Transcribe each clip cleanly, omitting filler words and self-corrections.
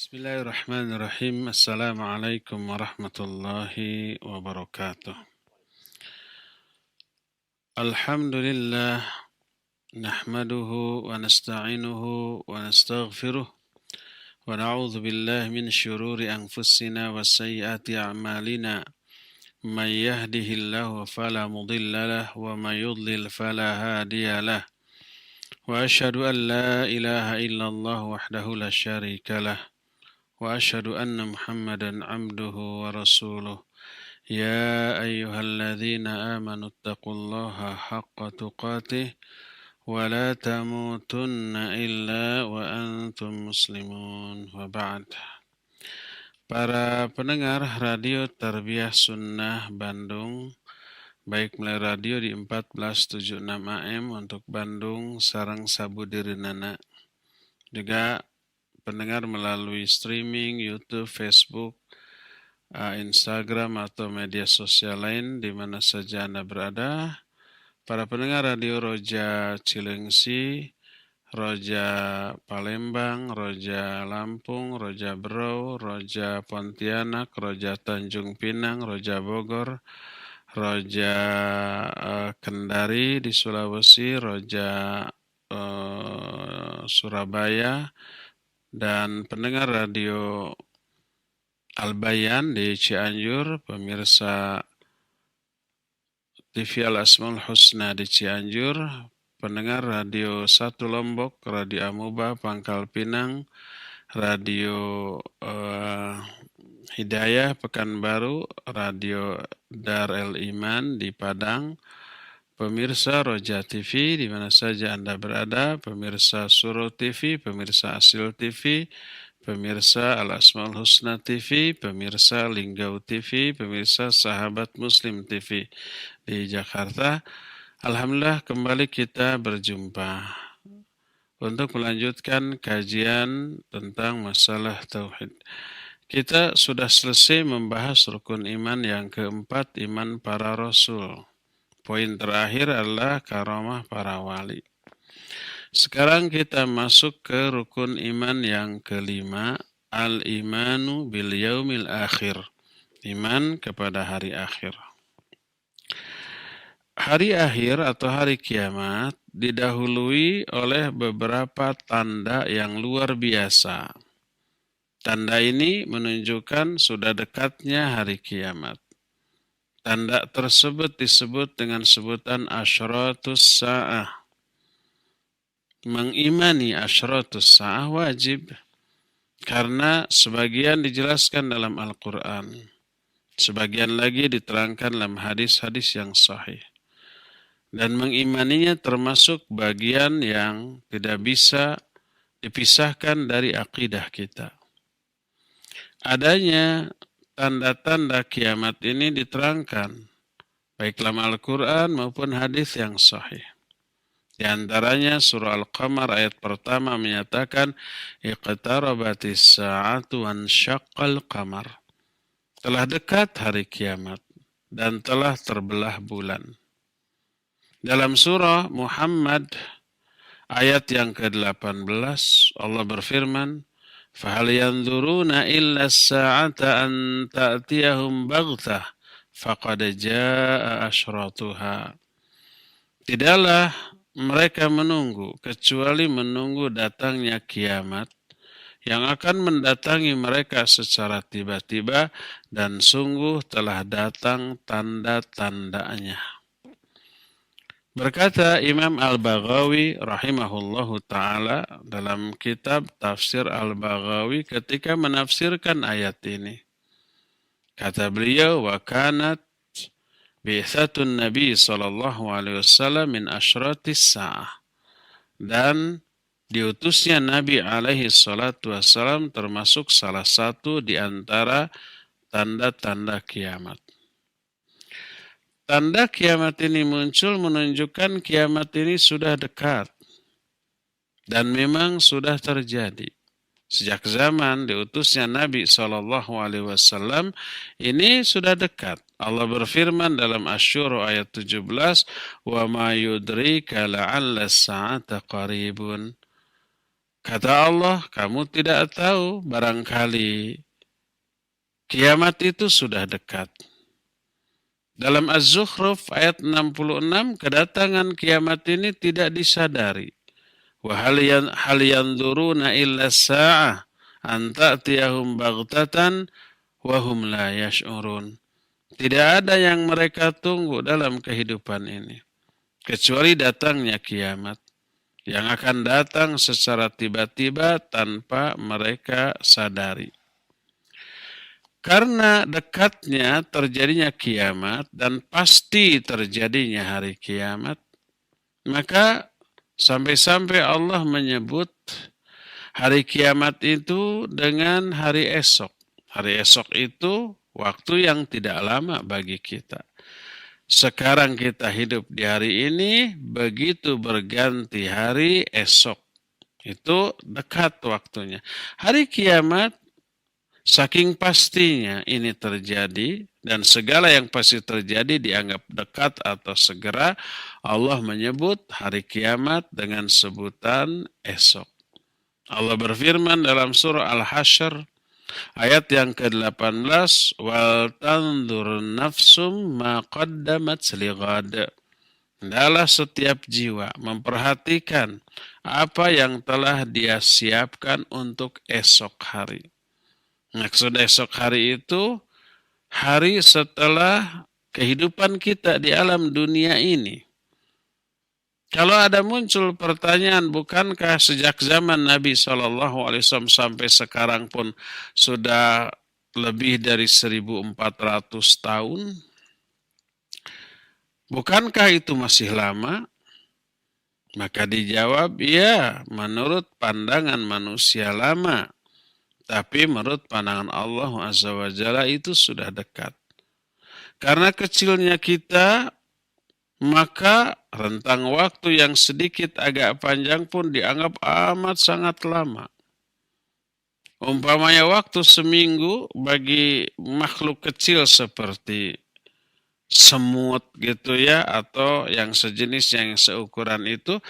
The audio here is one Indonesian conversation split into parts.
Bismillahirrahmanirrahim. Assalamualaikum warahmatullahi wabarakatuh. Alhamdulillah, nahmaduhu wa nasta'inuhu wa nastaghfiruh wa na'udzu billahi min syururi anfusina wa sayyiati a'malina. Man yahdihillahu fala mudilla lahu wa man yudlil fala hadiya lahu. Wa asyhadu an la ilaha illallah wahdahu la syarika lahu. وأشهد أن محمدا عبده ورسوله يا أيها الذين آمنوا اتقوا الله حق تقاته ولا تموتن إلا وأنتم مسلمون وبعد. Para pendengar Radio Tarbiyah Sunnah Bandung, baik melalui radio di 1476 AM untuk Bandung sareng sabudirinana, juga pendengar melalui streaming, YouTube, Facebook, Instagram, atau media sosial lain di mana saja Anda berada. Para pendengar Radio Roja Cilengsi, Roja Palembang, Roja Lampung, Roja Berau, Roja Pontianak, Roja Tanjung Pinang, Roja Bogor, Roja Kendari di Sulawesi, Roja Surabaya, dan pendengar Radio Al-Bayan di Cianjur, pemirsa TV Al-Asmaul Husna di Cianjur, pendengar Radio 1 Lombok, Radio Amuba Pangkal Pinang, Radio Hidayah Pekanbaru, Radio Dar El Iman di Padang, pemirsa Roja TV di mana saja Anda berada, pemirsa Suro TV, pemirsa Asil TV, pemirsa Al-Asmaul Husna TV, pemirsa Linggau TV, pemirsa Sahabat Muslim TV di Jakarta. Alhamdulillah kembali kita berjumpa untuk melanjutkan kajian tentang masalah tauhid. Kita sudah selesai membahas rukun iman yang keempat, iman para rasul. Poin terakhir adalah karamah para wali. Sekarang kita masuk ke rukun iman yang kelima, al-imanu bil yaumil akhir. Iman kepada hari akhir. Hari akhir atau hari kiamat didahului oleh beberapa tanda yang luar biasa. Tanda ini menunjukkan sudah dekatnya hari kiamat. Tanda tersebut disebut dengan sebutan asyratus sa'ah. Mengimani asyratus sa'ah wajib, karena sebagian dijelaskan dalam Al-Quran, sebagian lagi diterangkan dalam hadis-hadis yang sahih. Dan mengimaninya termasuk bagian yang tidak bisa dipisahkan dari akidah kita. Adanya tanda-tanda kiamat ini diterangkan baik dalam Al-Quran maupun hadis yang sahih. Di antaranya surah Al-Qamar ayat pertama menyatakan iqtarabatis sa'atu wansyaqqal qamar. Telah dekat hari kiamat dan telah terbelah bulan. Dalam surah Muhammad ayat yang ke-18 Allah berfirman فَهَلْ يَنْظُرُونَ إِلَّا السَّاعَةَ أَنْ تَأْتِيَهُمْ بَغْتَةً فَقَدْ جَاءَ أَشْرَاطُهَا. Tidaklah mereka menunggu kecuali menunggu datangnya kiamat yang akan mendatangi mereka secara tiba-tiba dan sungguh telah datang tanda-tandanya. Berkata Imam Al-Baghawi rahimahullahu ta'ala dalam kitab Tafsir Al-Baghawi ketika menafsirkan ayat ini. Kata beliau, wa kanat bi'tsatun Nabi sallallahu alaihi wasallam min asyratis sa'ah. Dan diutusnya Nabi alaihi salatu wasallam termasuk salah satu di antara tanda-tanda kiamat. Tanda kiamat ini muncul menunjukkan kiamat ini sudah dekat dan memang sudah terjadi. Sejak zaman diutusnya Nabi SAW ini sudah dekat. Allah berfirman dalam Asy-Syura ayat 17, "Wa ma yudrika la'alla as-sa'ata qaribun." Kata Allah, kamu tidak tahu, barangkali kiamat itu sudah dekat. Dalam Az-Zukhruf ayat 66, kedatangan kiamat ini tidak disadari. Wa hal yanzuruna illa sa'ah an ta'tiyahum baghtatan wa hum la yash'urun. Tidak ada yang mereka tunggu dalam kehidupan ini kecuali datangnya kiamat yang akan datang secara tiba-tiba tanpa mereka sadari. Karena dekatnya terjadinya kiamat dan pasti terjadinya hari kiamat, maka sampai-sampai Allah menyebut hari kiamat itu dengan hari esok. Hari esok itu waktu yang tidak lama bagi kita. Sekarang kita hidup di hari ini, begitu berganti hari esok. Itu dekat waktunya. Hari kiamat, saking pastinya ini terjadi, dan segala yang pasti terjadi dianggap dekat atau segera, Allah menyebut hari kiamat dengan sebutan esok. Allah berfirman dalam surah Al-Hasyr, ayat yang ke-18, wal tanzur nafsum ma qaddamat lighad. Hendaklah setiap jiwa memperhatikan apa yang telah dia siapkan untuk esok hari. Maksud esok hari itu hari setelah kehidupan kita di alam dunia ini. Kalau ada muncul pertanyaan, bukankah sejak zaman Nabi SAW sampai sekarang pun sudah lebih dari 1400 tahun? Bukankah itu masih lama? Maka dijawab, ya, menurut pandangan manusia lama. Tapi menurut pandangan Allah Azza wa Jalla itu sudah dekat. Karena kecilnya kita, maka rentang waktu yang sedikit agak panjang pun dianggap amat sangat lama. Umpamanya waktu seminggu bagi makhluk kecil seperti semut gitu ya, atau yang sejenis yang seukuran itu,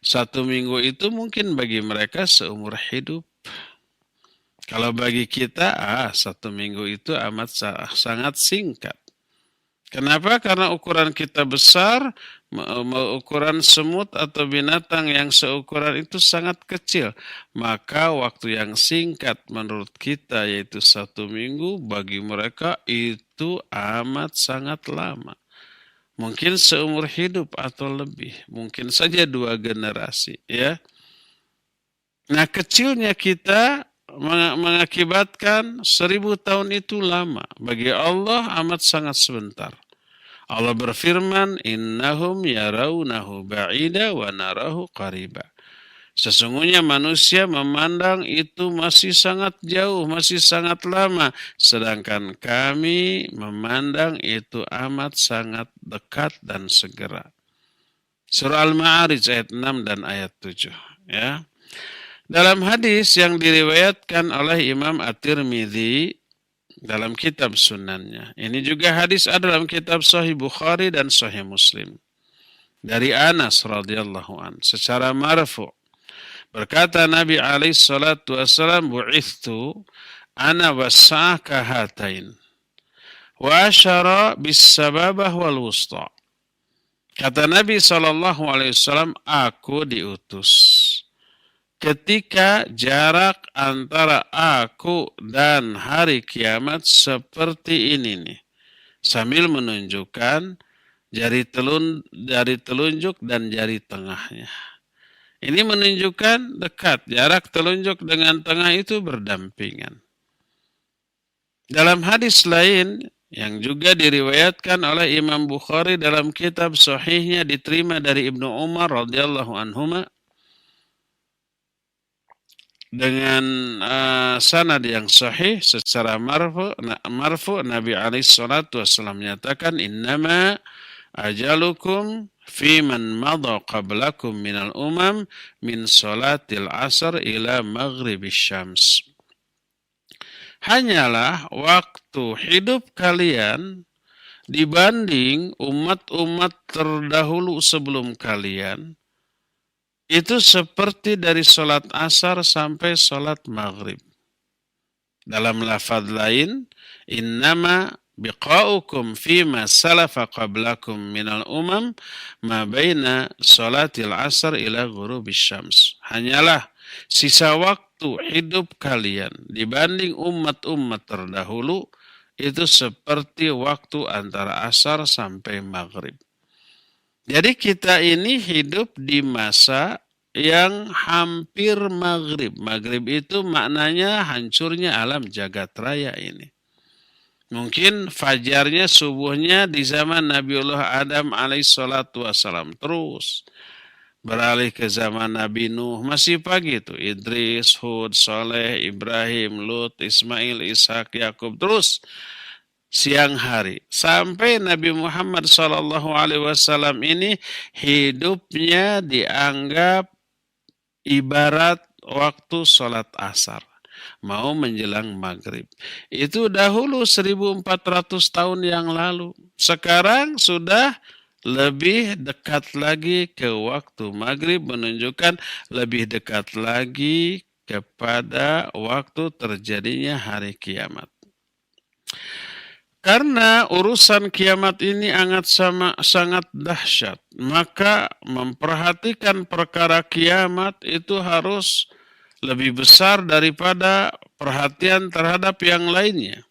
1 minggu itu mungkin bagi mereka seumur hidup. Kalau bagi kita, 1 minggu itu amat sangat singkat. Kenapa? Karena ukuran kita besar, ukuran semut atau binatang yang seukuran itu sangat kecil. Maka waktu yang singkat menurut kita yaitu 1 minggu, bagi mereka itu amat sangat lama. Mungkin seumur hidup atau lebih. Mungkin saja 2 generasi. Ya. Nah, kecilnya kita mengakibatkan 1000 tahun itu lama. Bagi Allah amat sangat sebentar. Allah berfirman, innahum yarawnahu ba'ida wa narahu qariba. Sesungguhnya manusia memandang itu masih sangat jauh, masih sangat lama. Sedangkan kami memandang itu amat sangat dekat dan segera. Surah Al-Ma'arij ayat 6 dan ayat 7. Ya. Dalam hadis yang diriwayatkan oleh Imam At-Tirmidzi dalam kitab sunannya. Ini juga hadis ada dalam kitab Sahih Bukhari dan Sahih Muslim. Dari Anas radhiyallahu an secara marfu. Berkata Nabi alaihi salatu wasallam, bu'ithtu ana wasa'ah kahatain. Wa asyara bis sababah wal wusta. Kata Nabi SAW, aku diutus ketika jarak antara aku dan hari kiamat seperti ini nih. Sambil menunjukkan jari telunjuk dan jari tengahnya. Ini menunjukkan dekat. Jarak telunjuk dengan tengah itu berdampingan. Dalam hadis lain yang juga diriwayatkan oleh Imam Bukhari dalam kitab sahihnya diterima dari Ibnu Umar radhiyallahu anhuma dengan sanad yang sahih secara marfu Nabi alaihi salatu wasallam menyatakan innama ajalukum fi man madha qablakum minal umam min salatil asr ila maghribis syams. Hanyalah waktu hidup kalian dibanding umat-umat terdahulu sebelum kalian itu seperti dari sholat asar sampai sholat maghrib. Dalam lafaz lain, innama biqa'ukum fima salafa qablakum minal umam ma baina sholatil asar ila ghurubis syams. Hanyalah sisa waktu hidup kalian dibanding umat-umat terdahulu itu seperti waktu antara asar sampai maghrib. Jadi kita ini hidup di masa yang hampir maghrib. Maghrib itu maknanya hancurnya alam jagat raya ini. Mungkin fajarnya, subuhnya di zaman Nabiullah Adam alaihissalatu wassalam. Terus beralih ke zaman Nabi Nuh. Masih pagi itu. Idris, Hud, Soleh, Ibrahim, Lut, Ismail, Ishak, Yakub. Terus siang hari sampai Nabi Muhammad SAW ini hidupnya dianggap ibarat waktu sholat asar mau menjelang maghrib. Itu dahulu 1400 tahun yang lalu. Sekarang sudah lebih dekat lagi ke waktu maghrib, menunjukkan lebih dekat lagi kepada waktu terjadinya hari kiamat. Karena urusan kiamat ini sangat dahsyat, maka memperhatikan perkara kiamat itu harus lebih besar daripada perhatian terhadap yang lainnya.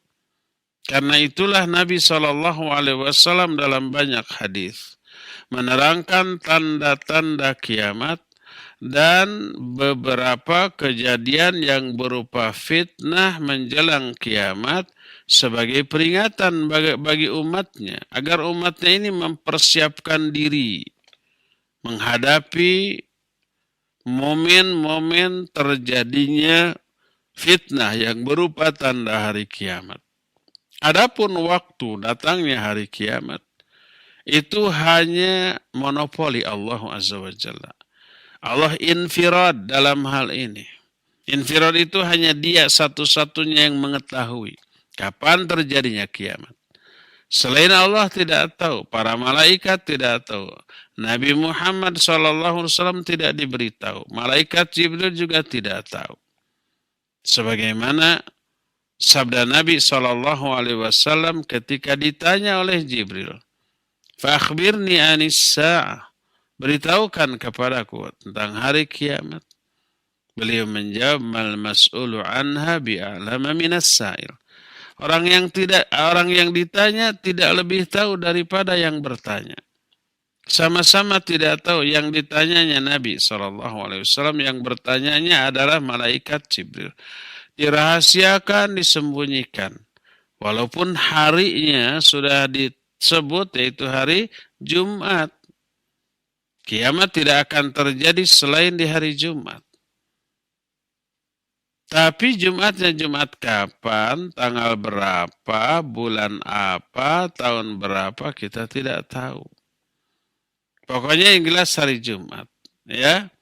Karena itulah Nabi SAW dalam banyak hadis menerangkan tanda-tanda kiamat dan beberapa kejadian yang berupa fitnah menjelang kiamat sebagai peringatan bagi umatnya, agar umatnya ini mempersiapkan diri menghadapi momen-momen terjadinya fitnah yang berupa tanda hari kiamat. Adapun waktu datangnya hari kiamat, itu hanya monopoli Allah Azza wa Jalla. Allah infirad dalam hal ini. Infirad itu hanya Dia satu-satunya yang mengetahui kapan terjadinya kiamat. Selain Allah tidak tahu, para malaikat tidak tahu, Nabi Muhammad SAW tidak diberitahu, malaikat Jibril juga tidak tahu. Sebagaimana sabda Nabi SAW ketika ditanya oleh Jibril, "Fakhbirni anis sa'ah," beritahukan kepadaku tentang hari kiamat. Beliau menjawab, "Mal mas'ulu anha bi'alama minas sa'il." Orang yang ditanya tidak lebih tahu daripada yang bertanya. Sama-sama tidak tahu, yang ditanyanya Nabi SAW, yang bertanyanya adalah malaikat Jibril. Dirahasiakan, disembunyikan. Walaupun harinya sudah disebut, yaitu hari Jumat. Kiamat tidak akan terjadi selain di hari Jumat. Tapi Jumatnya Jumat kapan, tanggal berapa, bulan apa, tahun berapa, kita tidak tahu. Pokoknya yang jelas hari Jumat. Ya.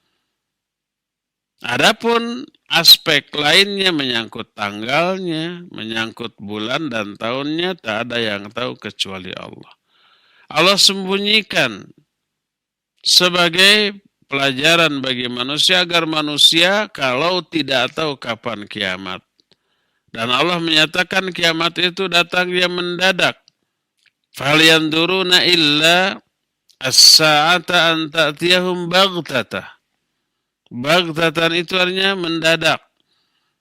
Adapun aspek lainnya menyangkut tanggalnya, menyangkut bulan dan tahunnya, tak ada yang tahu kecuali Allah. Allah sembunyikan sebagai pelajaran bagi manusia, agar manusia kalau tidak tahu kapan kiamat. Dan Allah menyatakan kiamat itu datangnya mendadak. Falyanzuruna illa as-sa'ata an ta'tiyahum baghtata. Baghtatan itu artinya mendadak.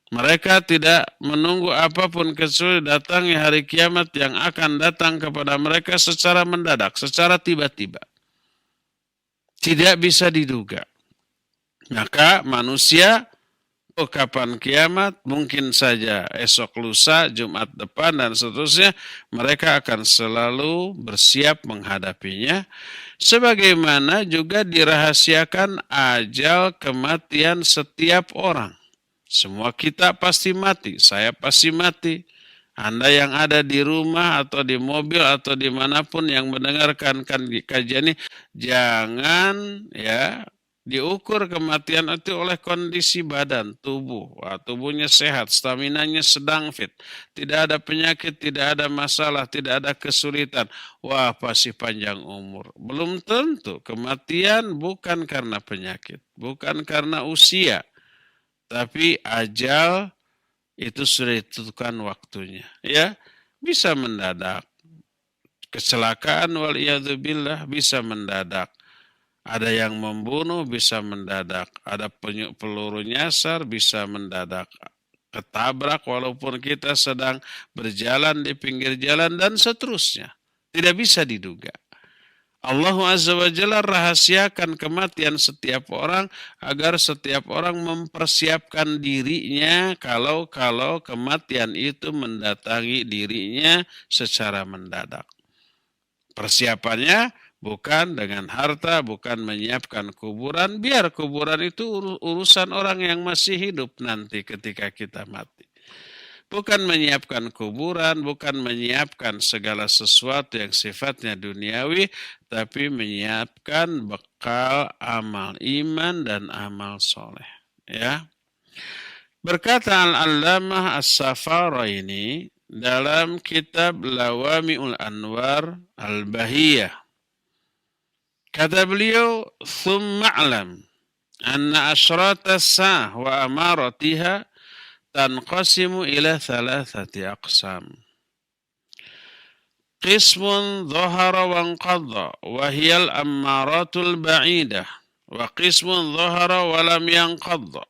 Mereka tidak menunggu apapun kecuali datangnya hari kiamat yang akan datang kepada mereka secara mendadak, secara tiba-tiba. Tidak bisa diduga. Maka manusia, kapan kiamat, mungkin saja esok lusa, Jumat depan, dan seterusnya, mereka akan selalu bersiap menghadapinya. Sebagaimana juga dirahasiakan ajal kematian setiap orang. Semua kita pasti mati, saya pasti mati. Anda yang ada di rumah atau di mobil atau dimanapun yang mendengarkan kajian ini, jangan ya Diukur kematian itu oleh kondisi badan, tubuh. Wah, tubuhnya sehat, staminanya sedang fit. Tidak ada penyakit, tidak ada masalah, tidak ada kesulitan. Wah, pasti panjang umur. Belum tentu. Kematian bukan karena penyakit, bukan karena usia. Tapi ajal itu sudah ditentukan waktunya. Ya, bisa mendadak. Kecelakaan waliyadzubillah bisa mendadak. Ada yang membunuh bisa mendadak, ada peluru nyasar bisa mendadak, ketabrak walaupun kita sedang berjalan di pinggir jalan dan seterusnya. Tidak bisa diduga. Allah Azza wa Jalla rahasiakan kematian setiap orang agar setiap orang mempersiapkan dirinya kalau kematian itu mendatangi dirinya secara mendadak. Persiapannya bukan dengan harta, bukan menyiapkan kuburan. Biar kuburan itu urusan orang yang masih hidup nanti ketika kita mati. Bukan menyiapkan kuburan, bukan menyiapkan segala sesuatu yang sifatnya duniawi, tapi menyiapkan bekal amal iman dan amal soleh. Ya. Berkata Al-Allamah As-Safaraini dalam kitab Lawami'ul Anwar Al-Bahiyah. Kata beliau, "Thumma a'lam anna asyrata as-sa'ah wa amaratiha tanqasimu ila thalathati aqsam. Qismun dhahara wa anqadha wa hiya al-ammaratul ba'idah wa qismun dhahara wa lam yanqadha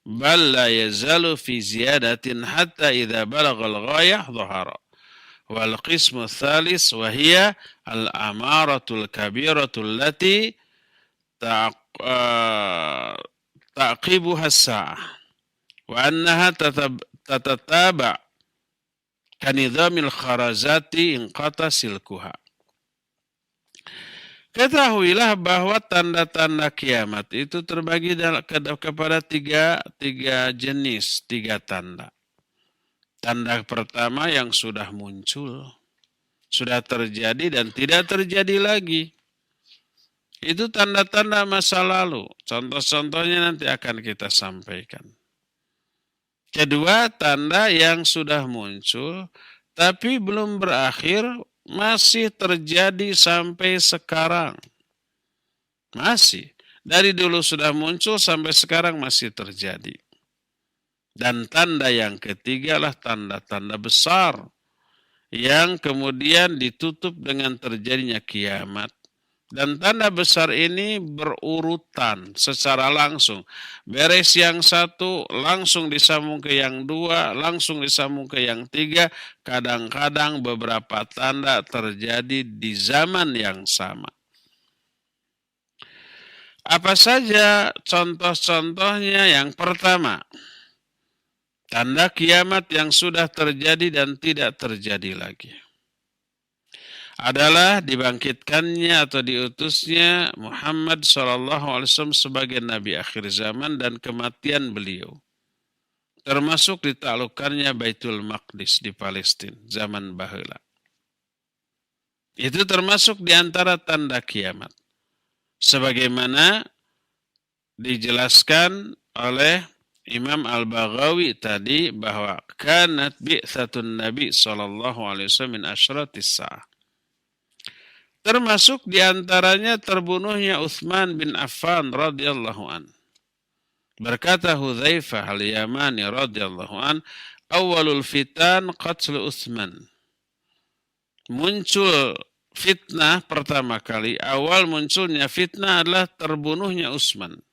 bal la yazalu fi ziyadatin hatta idza balagha al-ghayah dhahara. Wal qismu tsalis wa hiya al-amaratul kabiratul lati taqibuha as-sa'ah wa annaha tatataba kanidhamil kharazati inqata silkuha." Ketahuilah bahwa tanda-tanda kiamat itu terbagi kepada tiga jenis, tiga tanda. Tanda pertama yang sudah muncul, sudah terjadi dan tidak terjadi lagi. Itu tanda-tanda masa lalu. Contoh-contohnya nanti akan kita sampaikan. Kedua, tanda yang sudah muncul tapi belum berakhir, masih terjadi sampai sekarang. Masih. Dari dulu sudah muncul sampai sekarang masih terjadi. Dan tanda yang ketiga adalah tanda-tanda besar yang kemudian ditutup dengan terjadinya kiamat. Dan tanda besar ini berurutan secara langsung. Beres yang satu, langsung disambung ke yang dua, langsung disambung ke yang tiga. Kadang-kadang beberapa tanda terjadi di zaman yang sama. Apa saja contoh-contohnya? Yang pertama, tanda kiamat yang sudah terjadi dan tidak terjadi lagi adalah dibangkitkannya atau diutusnya Muhammad SAW sebagai Nabi akhir zaman dan kematian beliau. Termasuk ditaklukkannya Baitul Maqdis di Palestina zaman baheula. Itu termasuk di antara tanda kiamat. Sebagaimana dijelaskan oleh Imam Al-Baghawi tadi bahwa kanat bi'tsatun Nabi SAW min asyratis sa'ah. Termasuk diantaranya terbunuhnya Utsman bin Affan radhiyallahu an. Berkata Hudzaifah al-Yamani radhiyallahu an, "Awwalul fitan qatl Utsman." Muncul fitnah pertama kali, awal munculnya fitnah adalah terbunuhnya Utsman.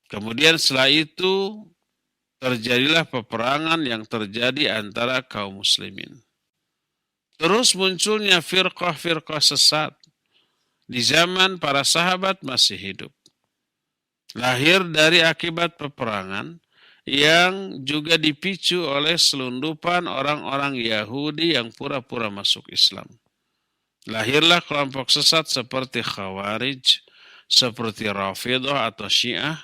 Kemudian setelah itu terjadilah peperangan yang terjadi antara kaum muslimin. Terus munculnya firqah-firqah sesat di zaman para sahabat masih hidup. Lahir dari akibat peperangan yang juga dipicu oleh selundupan orang-orang Yahudi yang pura-pura masuk Islam. Lahirlah kelompok sesat seperti Khawarij, seperti Rafidhah atau Syiah,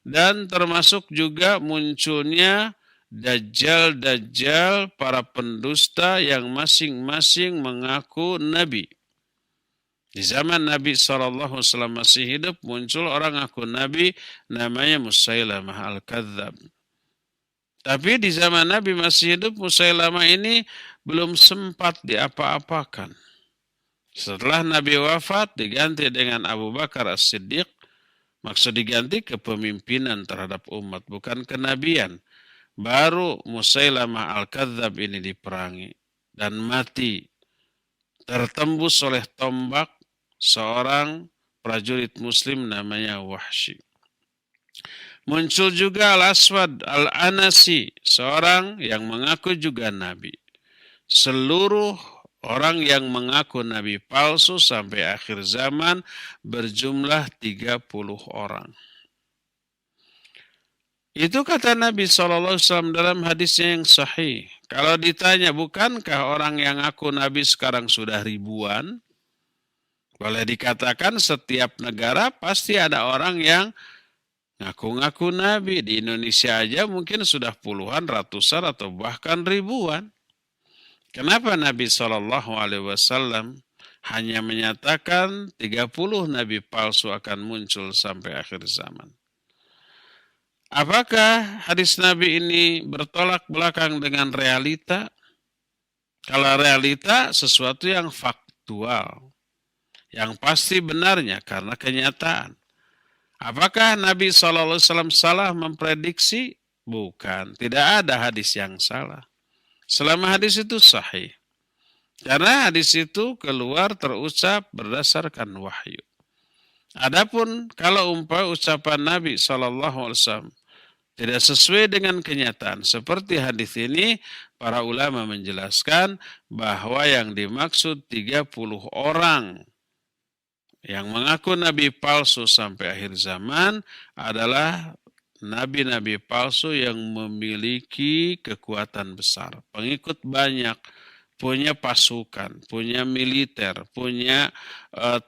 dan termasuk juga munculnya Dajjal-Dajjal, para pendusta yang masing-masing mengaku Nabi. Di zaman Nabi SAW masih hidup, muncul orang ngaku Nabi namanya Musailamah Al-Kadzab. Tapi di zaman Nabi masih hidup, Musailamah ini belum sempat diapa-apakan. Setelah Nabi wafat, diganti dengan Abu Bakar As-Siddiq. Maksud diganti kepemimpinan terhadap umat, bukan kenabian. Baru Musailamah Al-Kadzab ini diperangi dan mati, tertembus oleh tombak seorang prajurit muslim namanya Wahsy. Muncul juga Al-Aswad Al-Anasi, seorang yang mengaku juga Nabi. Seluruh orang yang mengaku Nabi palsu sampai akhir zaman berjumlah 30 orang. Itu kata Nabi SAW dalam hadisnya yang sahih. Kalau ditanya, bukankah orang yang ngaku Nabi sekarang sudah ribuan? Boleh dikatakan setiap negara pasti ada orang yang ngaku-ngaku Nabi. Di Indonesia aja mungkin sudah puluhan, ratusan, atau bahkan ribuan. Kenapa Nabi SAW hanya menyatakan 30 Nabi palsu akan muncul sampai akhir zaman? Apakah hadis Nabi ini bertolak belakang dengan realita? Kalau realita sesuatu yang faktual, yang pasti benarnya karena kenyataan. Apakah Nabi SAW salah memprediksi? Bukan, tidak ada hadis yang salah. Selama hadis itu sahih. Karena hadis itu keluar terucap berdasarkan wahyu. Adapun kalau ucapan Nabi SAW tidak sesuai dengan kenyataan seperti hadis ini, para ulama menjelaskan bahwa yang dimaksud 30 orang yang mengaku Nabi palsu sampai akhir zaman adalah Nabi-Nabi palsu yang memiliki kekuatan besar, pengikut banyak, punya pasukan, punya militer, punya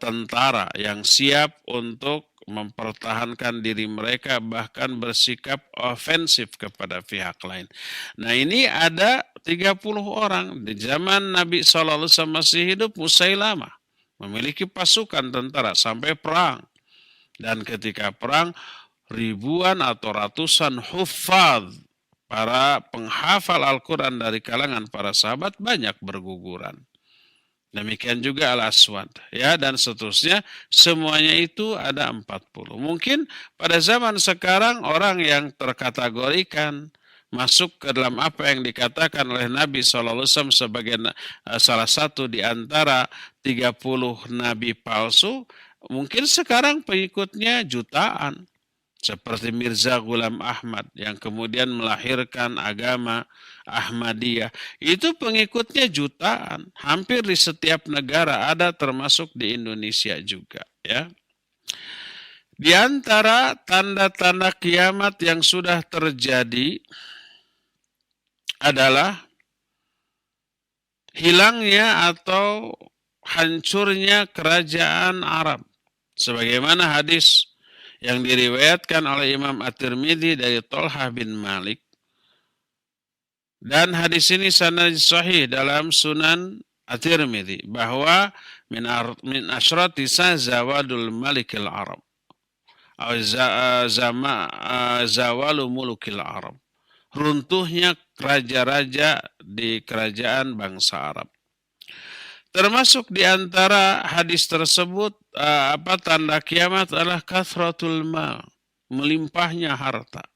tentara yang siap untuk mempertahankan diri mereka, bahkan bersikap ofensif kepada pihak lain. Nah, ini ada 30 orang. Di zaman Nabi SAW masih hidup, Musailamah memiliki pasukan tentara sampai perang. Dan ketika perang, ribuan atau ratusan huffaz, para penghafal Al-Quran dari kalangan para sahabat banyak berguguran. Demikian juga Al-Aswad, ya, dan seterusnya. Semuanya itu ada 40. Mungkin pada zaman sekarang orang yang terkategorikan masuk ke dalam apa yang dikatakan oleh Nabi SAW sebagai salah satu di antara 30 Nabi palsu, mungkin sekarang pengikutnya jutaan. Seperti Mirza Ghulam Ahmad yang kemudian melahirkan agama Ahmadiyah. Itu pengikutnya jutaan. Hampir di setiap negara ada, termasuk di Indonesia juga. Ya. Di antara tanda-tanda kiamat yang sudah terjadi adalah hilangnya atau hancurnya kerajaan Arab. Sebagaimana hadis yang diriwayatkan oleh Imam At-Tirmidzi dari Thalhah bin Malik. Dan hadis ini sanad sahih dalam Sunan At-Tirmidzi bahwa min asyrati zawadul malikil Arab atau zawalu mulukil Arab. Runtuhnya raja-raja di kerajaan bangsa Arab. Termasuk di antara hadis tersebut, tanda kiamat adalah kathratul mal, melimpahnya harta.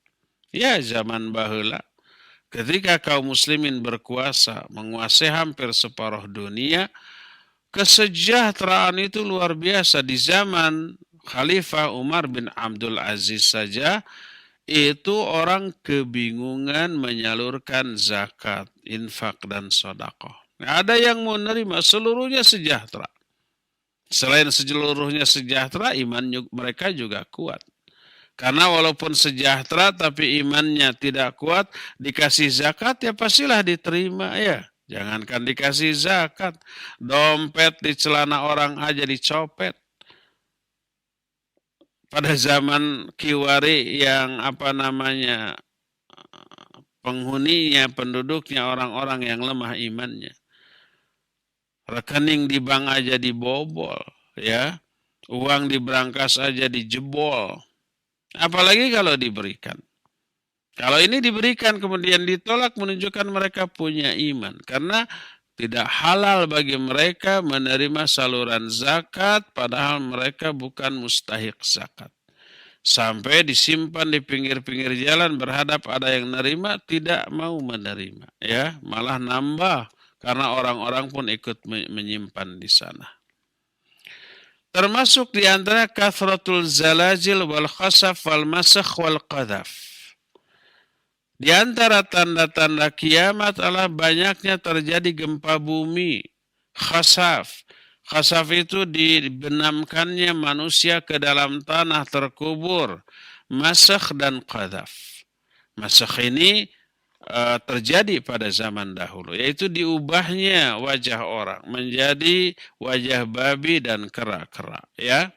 Ya, zaman baheula, ketika kaum muslimin berkuasa, menguasai hampir separuh dunia, kesejahteraan itu luar biasa. Di zaman Khalifah Umar bin Abdul Aziz saja, itu orang kebingungan menyalurkan zakat, infak, dan sedekah. Ada yang menerima, seluruhnya sejahtera. Selain seluruhnya sejahtera, iman mereka juga kuat. Karena walaupun sejahtera tapi imannya tidak kuat, dikasih zakat ya pastilah diterima ya. Jangankan dikasih zakat, dompet di celana orang aja dicopet. Pada zaman Kiwari yang penghuninya, penduduknya orang-orang yang lemah imannya. Rekening di bank aja dibobol. ya. Uang di brankas aja dijebol. Apalagi kalau diberikan. Kalau ini diberikan kemudian ditolak menunjukkan mereka punya iman. Karena tidak halal bagi mereka menerima saluran zakat padahal mereka bukan mustahik zakat. Sampai disimpan di pinggir-pinggir jalan berhadap ada yang nerima tidak mau menerima. Ya, malah nambah karena orang-orang pun ikut menyimpan di sana. Termasuk di antara kathratul zalazil wal khasaf wal masakh wal qadhaf. Di antara tanda-tanda kiamat adalah banyaknya terjadi gempa bumi, khasaf. Khasaf itu dibenamkannya manusia ke dalam tanah terkubur, masakh dan qadhaf. Masakh ini terjadi pada zaman dahulu, yaitu diubahnya wajah orang menjadi wajah babi dan kera-kera, ya.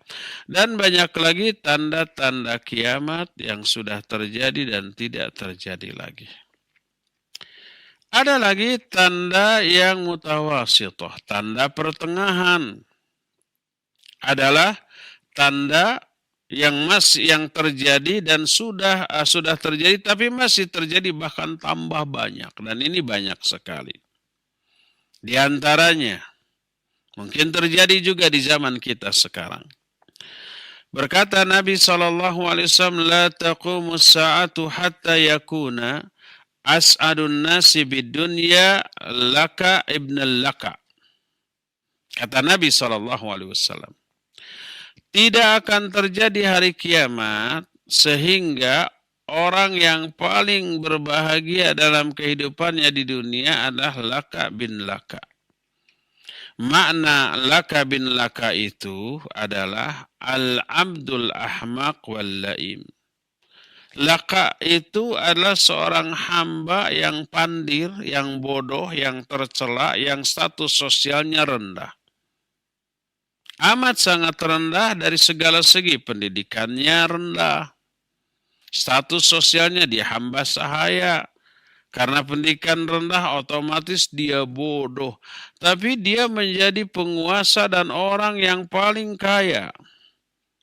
Dan banyak lagi tanda-tanda kiamat yang sudah terjadi dan tidak terjadi lagi. Ada lagi tanda yang mutawasithah, tanda pertengahan. Adalah tanda yang terjadi dan sudah terjadi tapi masih terjadi bahkan tambah banyak dan ini banyak sekali. Di antaranya mungkin terjadi juga di zaman kita sekarang. Berkata Nabi SAW, la taqumus sa'atu hatta yakuna as'adun nasi bidunya laka ibn laka. Kata Nabi SAW, tidak akan terjadi hari kiamat sehingga orang yang paling berbahagia dalam kehidupannya di dunia adalah Laka bin Laka. Makna Laka bin Laka itu adalah al-abdul ahmaq wal laim. Laka itu adalah seorang hamba yang pandir, yang bodoh, yang tercela, yang status sosialnya rendah. Amat sangat rendah dari segala segi, pendidikannya rendah, status sosialnya dia hamba sahaya. Karena pendidikan rendah otomatis dia bodoh. Tapi dia menjadi penguasa dan orang yang paling kaya.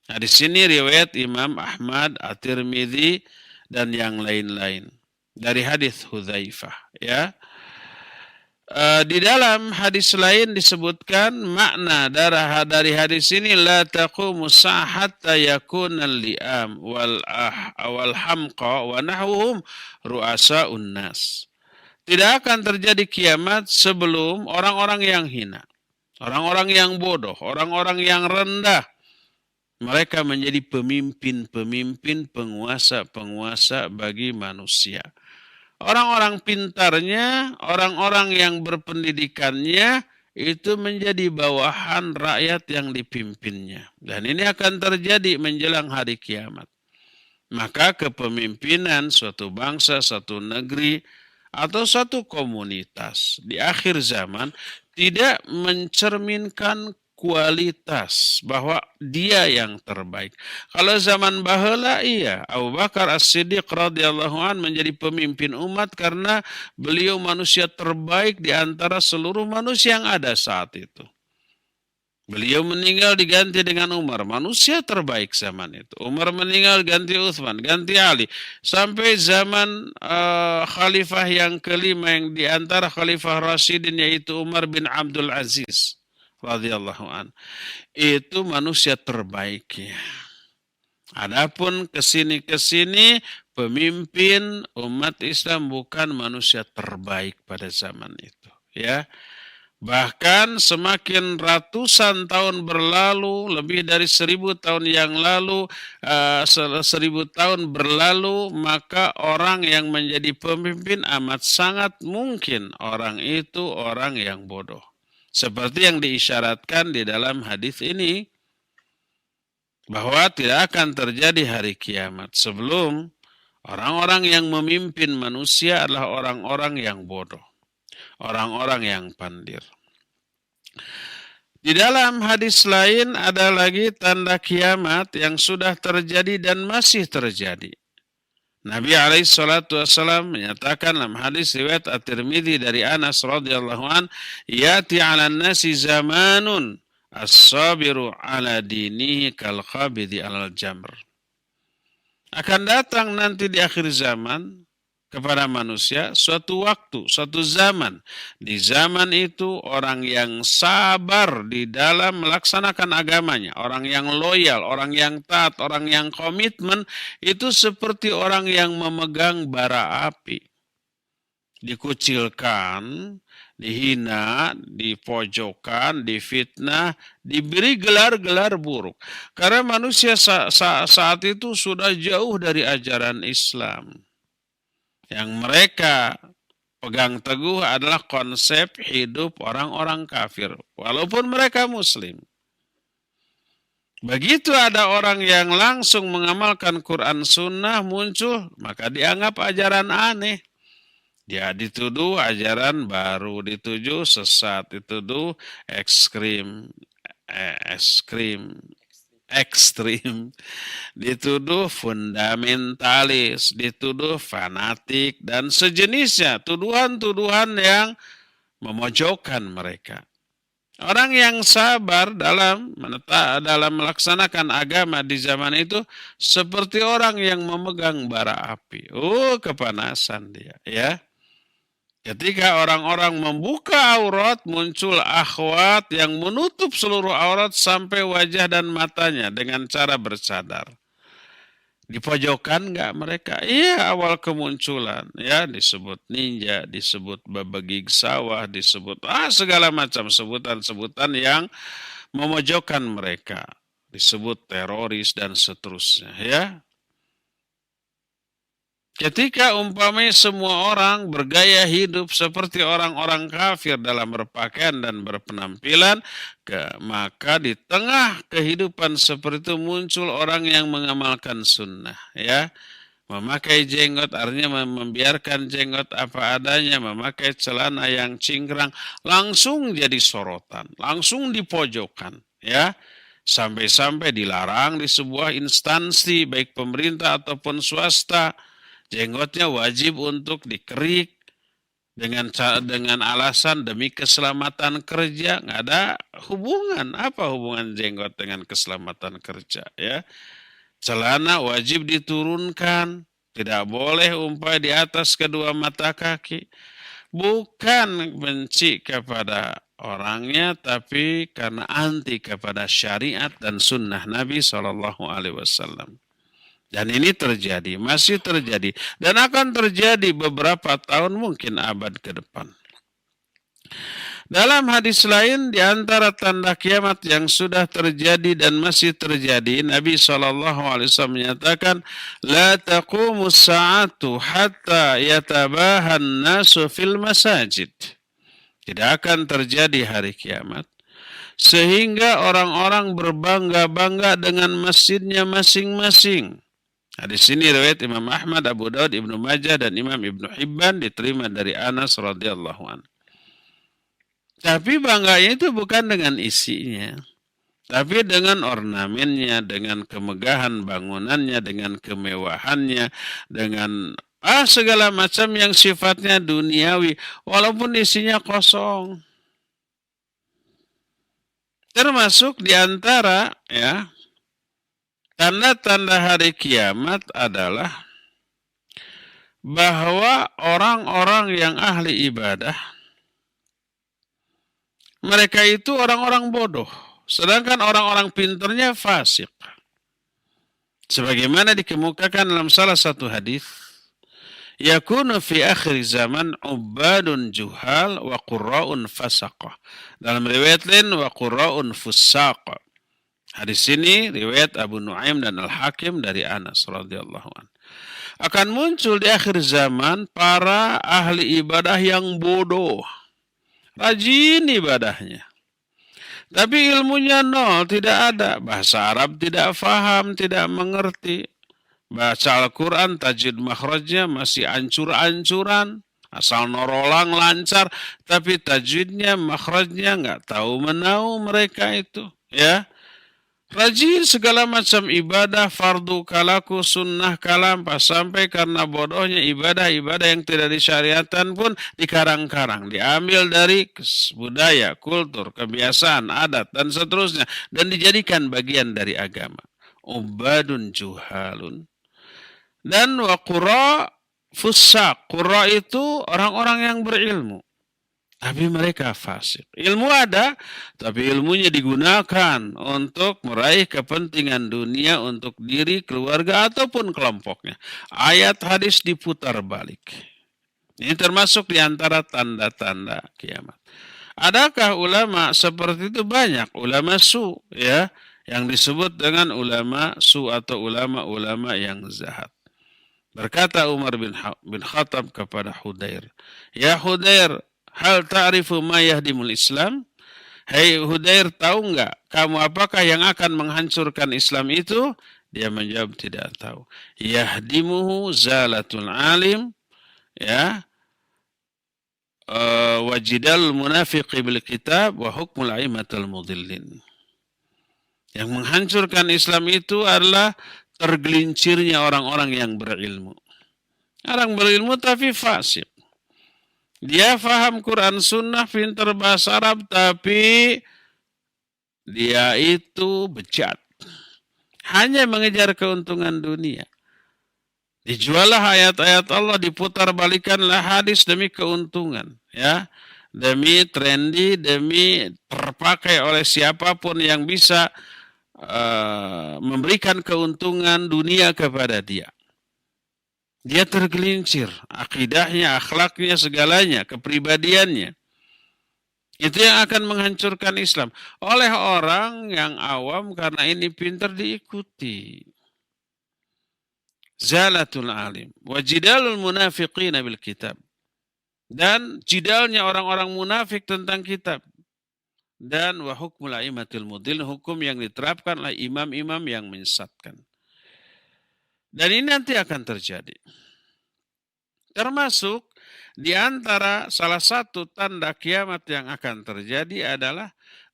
Nah, di sini riwayat Imam Ahmad, At-Tirmidzi dan yang lain-lain dari hadis Hudzaifah, ya. Di dalam hadis lain disebutkan makna dari hadis ini la taqumu hatta yakuna al-li'am wal hamqa wa nahwuhum ru'asa'un nas. Tidak akan terjadi kiamat sebelum orang-orang yang hina, orang-orang yang bodoh, orang-orang yang rendah mereka menjadi pemimpin-pemimpin, penguasa-penguasa bagi manusia. Orang-orang pintarnya, orang-orang yang berpendidikannya itu menjadi bawahan rakyat yang dipimpinnya. Dan ini akan terjadi menjelang hari kiamat. Maka kepemimpinan suatu bangsa, suatu negeri, atau suatu komunitas di akhir zaman tidak mencerminkan kualitas bahwa dia yang terbaik. Kalau zaman baheula iya, Abu Bakar As-Siddiq radhiyallahu an menjadi pemimpin umat karena beliau manusia terbaik di antara seluruh manusia yang ada saat itu. Beliau meninggal diganti dengan Umar, manusia terbaik zaman itu. Umar meninggal ganti Utsman, ganti Ali. Sampai zaman khalifah yang kelima yang di antara khalifah Rasyidin yaitu Umar bin Abdul Aziz radhiyallahu an. Itu manusia terbaiknya. Adapun kesini pemimpin umat Islam bukan manusia terbaik pada zaman itu, ya. Bahkan semakin ratusan tahun berlalu, lebih dari 1000 tahun yang lalu, 1000 tahun berlalu, maka orang yang menjadi pemimpin amat sangat mungkin orang itu orang yang bodoh. Seperti yang diisyaratkan di dalam hadis ini, bahwa tidak akan terjadi hari kiamat sebelum orang-orang yang memimpin manusia adalah orang-orang yang bodoh, orang-orang yang pandir. Di dalam hadis lain ada lagi tanda kiamat yang sudah terjadi dan masih terjadi. Nabi SAW menyatakan dalam hadis riwayat At-Tirmidzi dari Anas radhiyallahu an, yati 'alan nasi zamanun As-sabiru ala dinihi kal qabidi alal jamr. Akan datang nanti di akhir zaman kepada manusia suatu waktu, suatu zaman. Di zaman itu orang yang sabar di dalam melaksanakan agamanya, orang yang loyal, orang yang taat, orang yang komitmen, itu seperti orang yang memegang bara api. Dikucilkan, dihina, dipojokkan, difitnah, diberi gelar-gelar buruk. Karena manusia saat itu sudah jauh dari ajaran Islam. Yang mereka pegang teguh adalah konsep hidup orang-orang kafir, walaupun mereka muslim. Begitu ada orang yang langsung mengamalkan Quran Sunnah muncul, maka dianggap ajaran aneh. Dia dituduh ajaran baru, dituduh sesat, dituduh ekstrim, dituduh fundamentalis, dituduh fanatik, dan sejenisnya. Tuduhan-tuduhan yang memojokkan mereka. Orang yang sabar dalam melaksanakan agama di zaman itu seperti orang yang memegang bara api. Oh, kepanasan dia, ya. Ketika orang-orang membuka aurat, muncul akhwat yang menutup seluruh aurat sampai wajah dan matanya dengan cara bercadar. Dipojokkan nggak mereka? Iya, awal kemunculan. Ya, disebut ninja, disebut babagig sawah, disebut segala macam sebutan-sebutan yang memojokkan mereka. Disebut teroris dan seterusnya. Ya. Ketika umpamanya semua orang bergaya hidup seperti orang-orang kafir dalam berpakaian dan berpenampilan, maka di tengah kehidupan seperti itu muncul orang yang mengamalkan sunnah, ya. Memakai jenggot artinya membiarkan jenggot apa adanya, memakai celana yang cingkrang, langsung jadi sorotan, langsung dipojokkan, ya. Sampai-sampai dilarang di sebuah instansi baik pemerintah ataupun swasta. Jenggotnya wajib untuk dikerik dengan alasan demi keselamatan kerja. Nggak ada hubungan. Apa hubungan jenggot dengan keselamatan kerja? Ya, celana wajib diturunkan. Tidak boleh umpah di atas kedua mata kaki. Bukan benci kepada orangnya, tapi karena anti kepada syariat dan sunnah Nabi SAW. Dan ini terjadi, masih terjadi. Dan akan terjadi beberapa tahun, mungkin abad ke depan. Dalam hadis lain, di antara tanda kiamat yang sudah terjadi dan masih terjadi, Nabi SAW menyatakan, La taqumus sa'atu hatta yatabahan nasu fil masajid. Tidak akan terjadi hari kiamat, sehingga orang-orang berbangga-bangga dengan masjidnya masing-masing. Hadis ini riwayat Imam Ahmad, Abu Daud, Ibnu Majah, dan Imam Ibnu Hibban, diterima dari Anas radhiyallahu anhu. Tapi bangganya itu bukan dengan isinya, tapi dengan ornamennya, dengan kemegahan bangunannya, dengan kemewahannya, dengan segala macam yang sifatnya duniawi, walaupun isinya kosong. Termasuk diantara, ya, tanda-tanda hari kiamat adalah bahwa orang-orang yang ahli ibadah, mereka itu orang-orang bodoh, sedangkan orang-orang pintarnya fasik. Sebagaimana dikemukakan dalam salah satu hadis, yakunu fi akhir zaman ubadun juhal wa qurra'un fasaqah. Dalam riwayat lain wa qurra'un fusaqah. Hadis ini riwayat Abu Nuaim dan Al-Hakim dari Anas radhiyallahu anhu. Akan muncul di akhir zaman para ahli ibadah yang bodoh, rajin ibadahnya, tapi ilmunya nol, tidak ada. Bahasa Arab tidak faham, tidak mengerti. Baca Al-Quran, tajwid makhrajnya masih ancur-ancuran, asal norolang lancar, tapi tajwidnya, makhrajnya nggak tahu menau mereka itu, ya. Rajin segala macam ibadah, fardu kalaku, sunnah kalampa, sampai karena bodohnya ibadah-ibadah yang tidak disyariatkan pun dikarang-karang, diambil dari budaya, kultur, kebiasaan, adat, dan seterusnya, dan dijadikan bagian dari agama. Ubadun juhalun. Dan wa qura fusak. Qura itu orang-orang yang berilmu, tapi mereka fasik. Ilmu ada, tapi ilmunya digunakan untuk meraih kepentingan dunia untuk diri, keluarga, ataupun kelompoknya. Ayat hadis diputar balik. Ini termasuk di antara tanda-tanda kiamat. Adakah ulama seperti itu? Banyak ulama su, ya, yang disebut dengan ulama su atau ulama-ulama yang zahat. Berkata Umar bin Khattab kepada Hudair, "Ya Hudair, hal ta'rifu ma yahdimul Islam?" Hei Hudair, tahu enggak kamu apakah yang akan menghancurkan Islam itu? Dia menjawab tidak tahu. Yahdimuhu zalatul alim, ya, wajidal munafiqi bil kitab wa hukmul aimatul mudillin. Yang menghancurkan Islam itu adalah tergelincirnya orang-orang yang berilmu. Orang berilmu tapi fasik. Dia faham Quran Sunnah, pintar bahasa Arab, tapi dia itu bejat. Hanya mengejar keuntungan dunia. Dijuallah ayat-ayat Allah, diputar balikanlah hadis demi keuntungan, ya, demi trendy, demi terpakai oleh siapapun yang bisa memberikan keuntungan dunia kepada dia. Dia tergelincir, akidahnya, akhlaknya, segalanya, kepribadiannya. Itu yang akan menghancurkan Islam. Oleh orang yang awam, karena ini pintar diikuti. Zalatul alim. Wajidalul munafiqina bil kitab. Dan jidalnya orang-orang munafik tentang kitab. Dan wa hukmul aimatil mudil, hukum yang diterapkan oleh imam-imam yang menyesatkan. Dan ini nanti akan terjadi. Termasuk di antara salah satu tanda kiamat yang akan terjadi adalah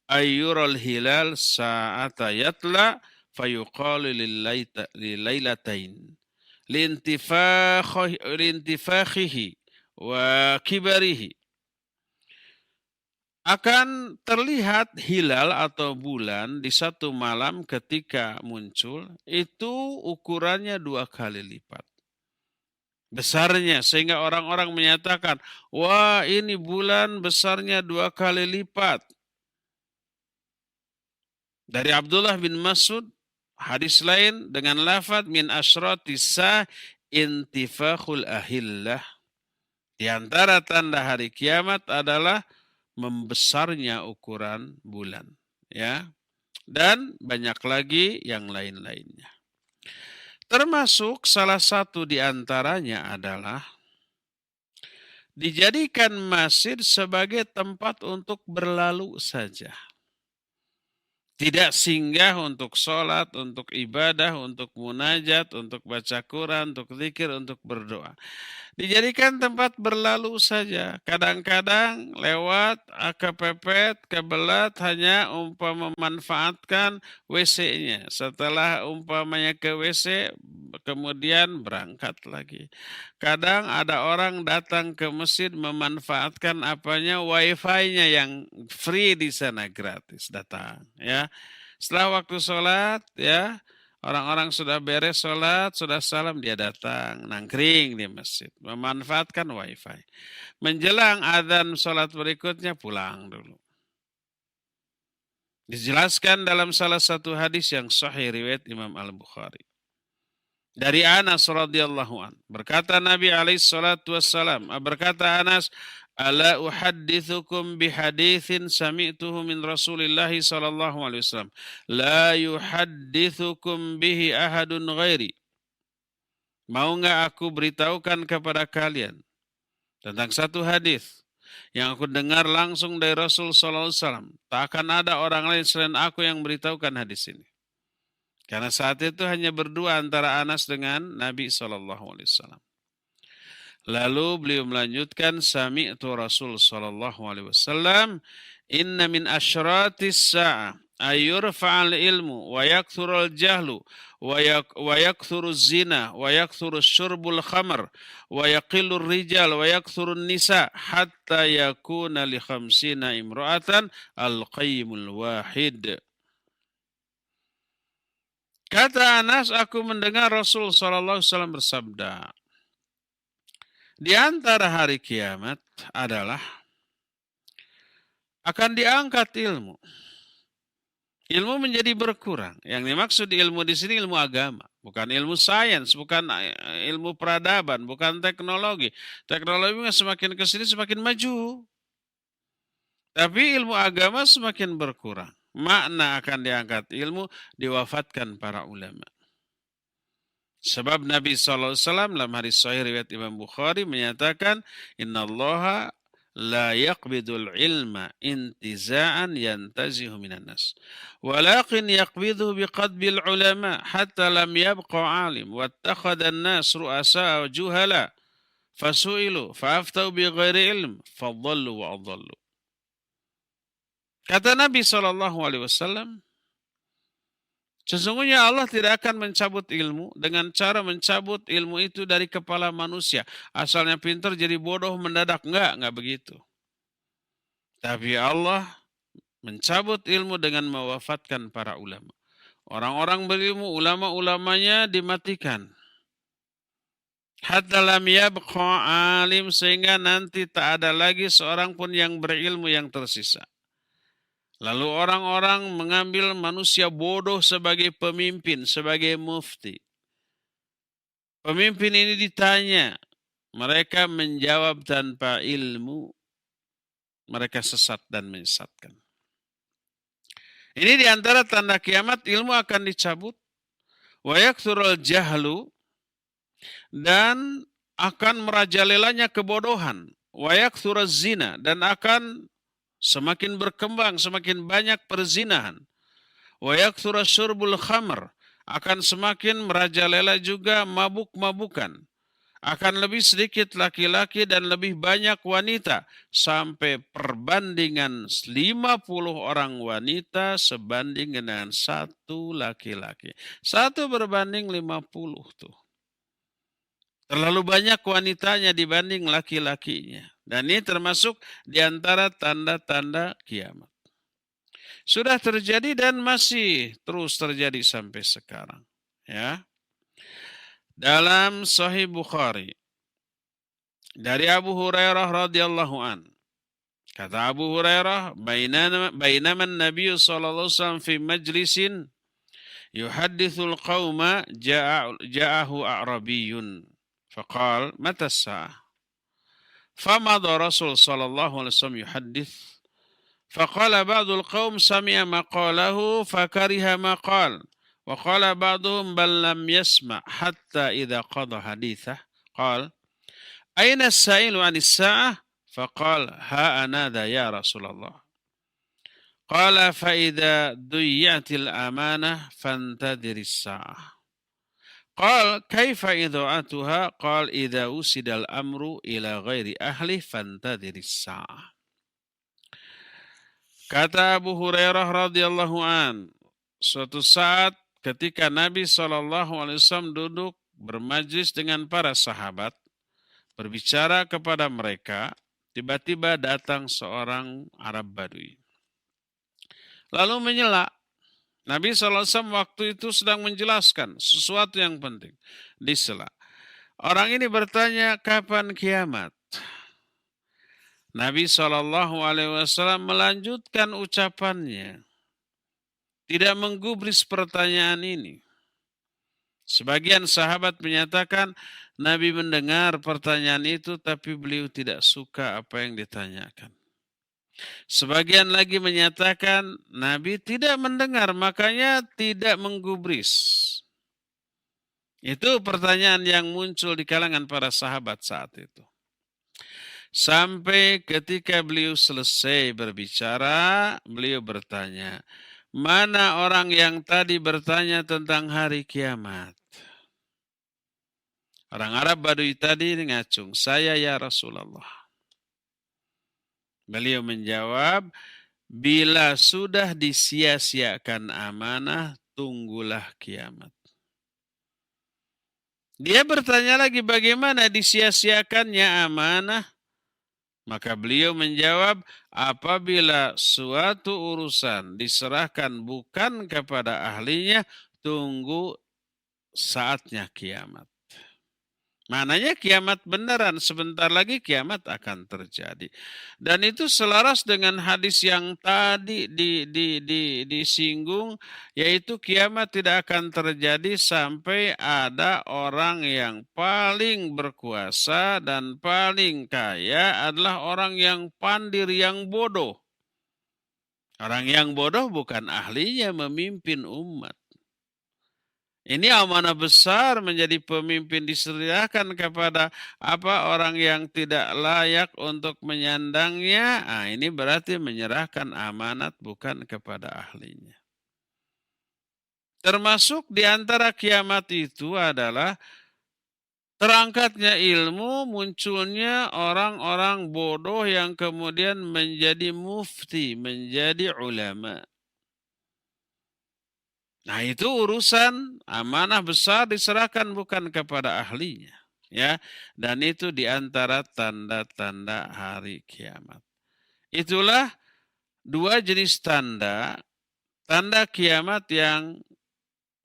ayyurul hilal sa'ata yatla fayuqalu lilailatain lintifakhihi wa kibarihi. Akan terlihat hilal atau bulan di satu malam ketika muncul, itu ukurannya 2 kali lipat besarnya, sehingga orang-orang menyatakan, wah ini bulan besarnya 2 kali lipat. Dari Abdullah bin Mas'ud, hadis lain dengan lafaz min asyratis sa intifakhul ahillah. Di antara tanda hari kiamat adalah membesarnya ukuran bulan, ya, dan banyak lagi yang lain-lainnya. Termasuk salah satu di antaranya adalah dijadikan masjid sebagai tempat untuk berlalu saja. Tidak singgah untuk sholat, untuk ibadah, untuk munajat, untuk baca Quran, untuk zikir, untuk berdoa. Dijadikan tempat berlalu saja. Kadang-kadang lewat, kepepet, kebelat, hanya memanfaatkan WC-nya. Setelah umpamanya ke WC, kemudian berangkat lagi. Kadang ada orang datang ke masjid memanfaatkan apanya, wifi-nya yang free di sana, gratis, datang, ya. Setelah waktu sholat, ya, orang-orang sudah beres sholat, sudah salam, dia datang, nangkring di masjid, memanfaatkan wifi. Menjelang adzan sholat berikutnya, pulang dulu. Dijelaskan dalam salah satu hadis yang sahih riwayat Imam Al-Bukhari. Dari Anas radhiyallahu an, berkata Nabi alaihi salatu wassalam, berkata Anas, ala uhaddithukum bihadithin sami'tuhu min Rasulillah sallallahu alaihi wasallam, la yuhaddithukum bihi ahadun ghairi. Mau enggak aku beritahukan kepada kalian tentang satu hadis yang aku dengar langsung dari Rasul sallallahu alaihi wasallam. Tak akan ada orang lain selain aku yang beritahukan hadis ini. Karena saat itu hanya berdua antara Anas dengan Nabi SAW. Lalu beliau melanjutkan, Sami'tu Rasul SAW, Inna min asyratis sa'ah ayurfa'al ilmu wa yakthurul jahlu wa yakthuruz zina wa yakthurus syurbul khamr wa yaqillur rijal wa yakthurun nisa hatta yakuna li khamsina imra'atan al-qayyimul wahid. Kata Anas, aku mendengar Rasul sallallahu alaihi wasallam bersabda, di antara hari kiamat adalah akan diangkat ilmu. Ilmu menjadi berkurang. Yang dimaksud ilmu di sini ilmu agama, bukan ilmu sains, bukan ilmu peradaban, bukan teknologi. Teknologi semakin ke sini semakin maju. Tapi ilmu agama semakin berkurang. Makna akan diangkat ilmu diwafatkan para ulama. Sebab Nabi SAW dalam hadis sahih riwayat Imam Bukhari menyatakan, Innallaha la yaqbidul ilma intiza'an yantazihu minan nas. Walakin yaqbiduhu biqadbil ulama hatta lam yabqa alim. Wattakhadhan nas ru'asa wa juhala. Fasu'ilu fa'aftau bi ghairi ilm. Fadhallu wa adhallu. Kata Nabi SAW, sesungguhnya Allah tidak akan mencabut ilmu dengan cara mencabut ilmu itu dari kepala manusia. Asalnya pintar jadi bodoh mendadak. Enggak begitu. Tapi Allah mencabut ilmu dengan mewafatkan para ulama. Orang-orang berilmu, ulama-ulamanya dimatikan. Hatta lam yabqa alim, sehingga nanti tak ada lagi seorang pun yang berilmu yang tersisa. Lalu orang-orang mengambil manusia bodoh sebagai pemimpin, sebagai mufti. Pemimpin ini ditanya, mereka menjawab tanpa ilmu, mereka sesat dan menyesatkan. Ini diantara tanda kiamat, ilmu akan dicabut. Wa yakthurul jahlu, dan akan merajalelanya kebodohan. Wa yakthuruz zina, dan akan semakin berkembang, semakin banyak perzinahan. Wa yakthura syurbul khamr, akan semakin merajalela juga mabuk-mabukan. Akan lebih sedikit laki-laki dan lebih banyak wanita. Sampai perbandingan 50 orang wanita sebanding dengan 1 laki-laki. 1 berbanding 50 tuh. Terlalu banyak wanitanya dibanding laki-lakinya. Dan ini termasuk di antara tanda-tanda kiamat. Sudah terjadi dan masih terus terjadi sampai sekarang. Ya. Dalam Sahih Bukhari dari Abu Hurairah radhiyallahu an. Kata Abu Hurairah, bainama an-nabiy sallallahu alaihi wasallam fi majlisin yuhaddithul qauma ja'ahu a'rabiyyun faqala mata as-sa'ah. فمضى رسول صلى الله عليه وسلم يحدث فقال بعض القوم سمع ما قاله فكره ما قال وقال بعضهم بل لم يسمع حتى إذا قضى حديثه قال أين السائل عن الساعة فقال ها أنا ذا يا رسول الله قال فإذا ضيعت الأمانة فانتظر الساعة قال كيف إضاعتها قال إذا وسد الأمر إلى غير أهله فانتظر الساعة. Kata Abu Hurairah radhiyallahu an, suatu saat ketika Nabi SAW duduk bermajlis dengan para sahabat, berbicara kepada mereka, tiba-tiba datang seorang Arab Badui. Lalu menyela. Nabi SAW waktu itu sedang menjelaskan sesuatu yang penting. Disela. Orang ini bertanya, kapan kiamat? Nabi SAW melanjutkan ucapannya. Tidak menggubris pertanyaan ini. Sebagian sahabat menyatakan, Nabi mendengar pertanyaan itu tapi beliau tidak suka apa yang ditanyakan. Sebagian lagi menyatakan Nabi tidak mendengar, makanya tidak menggubris. Itu pertanyaan yang muncul di kalangan para sahabat saat itu. Sampai ketika beliau selesai berbicara, beliau bertanya, mana orang yang tadi bertanya tentang hari kiamat? Orang Arab Badui tadi ngacung, saya ya Rasulullah. Beliau menjawab, Bila sudah disia-siakan amanah, tunggulah kiamat. Dia bertanya lagi bagaimana disia-siakannya amanah? Maka beliau menjawab, apabila suatu urusan diserahkan bukan kepada ahlinya, tunggu saatnya kiamat. Mananya kiamat beneran, sebentar lagi kiamat akan terjadi. Dan itu selaras dengan hadis yang tadi disinggung, yaitu kiamat tidak akan terjadi sampai ada orang yang paling berkuasa dan paling kaya adalah orang yang pandir, yang bodoh. Orang yang bodoh bukan ahlinya memimpin umat. Ini amanah besar, menjadi pemimpin diserahkan kepada orang yang tidak layak untuk menyandangnya. Ini berarti menyerahkan amanat bukan kepada ahlinya. Termasuk di antara kiamat itu adalah terangkatnya ilmu, munculnya orang-orang bodoh yang kemudian menjadi mufti, menjadi ulama. Nah, itu urusan amanah besar diserahkan bukan kepada ahlinya, ya. Dan itu di antara tanda-tanda hari kiamat. Itulah dua jenis tanda kiamat. Yang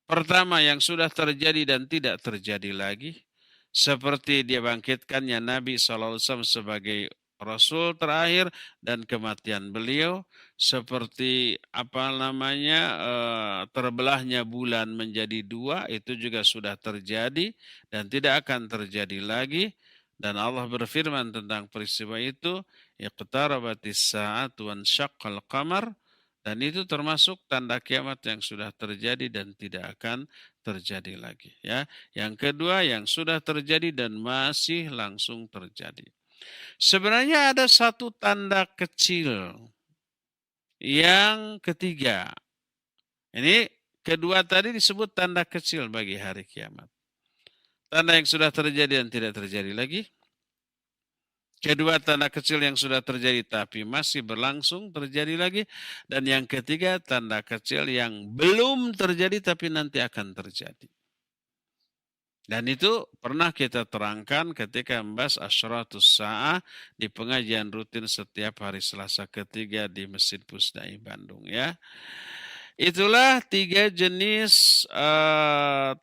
pertama yang sudah terjadi dan tidak terjadi lagi, seperti dia bangkitkannya Nabi SAW sebagai Rasul terakhir dan kematian beliau, seperti terbelahnya bulan menjadi dua, itu juga sudah terjadi dan tidak akan terjadi lagi. Dan Allah berfirman tentang peristiwa itu, iqtarabatis sa'atu wansyaqqal qamar, dan itu termasuk tanda kiamat yang sudah terjadi dan tidak akan terjadi lagi, ya. Yang kedua yang sudah terjadi dan masih langsung terjadi. Sebenarnya ada satu tanda kecil yang ketiga. Ini kedua tadi disebut tanda kecil bagi hari kiamat. Tanda yang sudah terjadi dan tidak terjadi lagi. Kedua, tanda kecil yang sudah terjadi tapi masih berlangsung terjadi lagi. Dan yang ketiga, tanda kecil yang belum terjadi tapi nanti akan terjadi. Dan itu pernah kita terangkan ketika membahas Asyratus Sa'ah di pengajian rutin setiap hari Selasa ketiga di Masjid Pusdai Bandung, ya. Itulah tiga jenis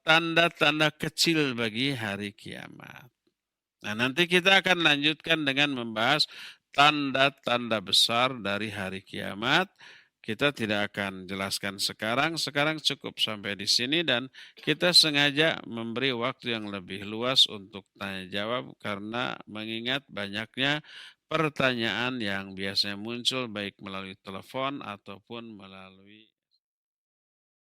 tanda-tanda kecil bagi hari kiamat. Nah, nanti kita akan lanjutkan dengan membahas tanda-tanda besar dari hari kiamat. Kita tidak akan jelaskan sekarang. Sekarang cukup sampai di sini dan kita sengaja memberi waktu yang lebih luas untuk tanya jawab karena mengingat banyaknya pertanyaan yang biasanya muncul baik melalui telepon ataupun melalui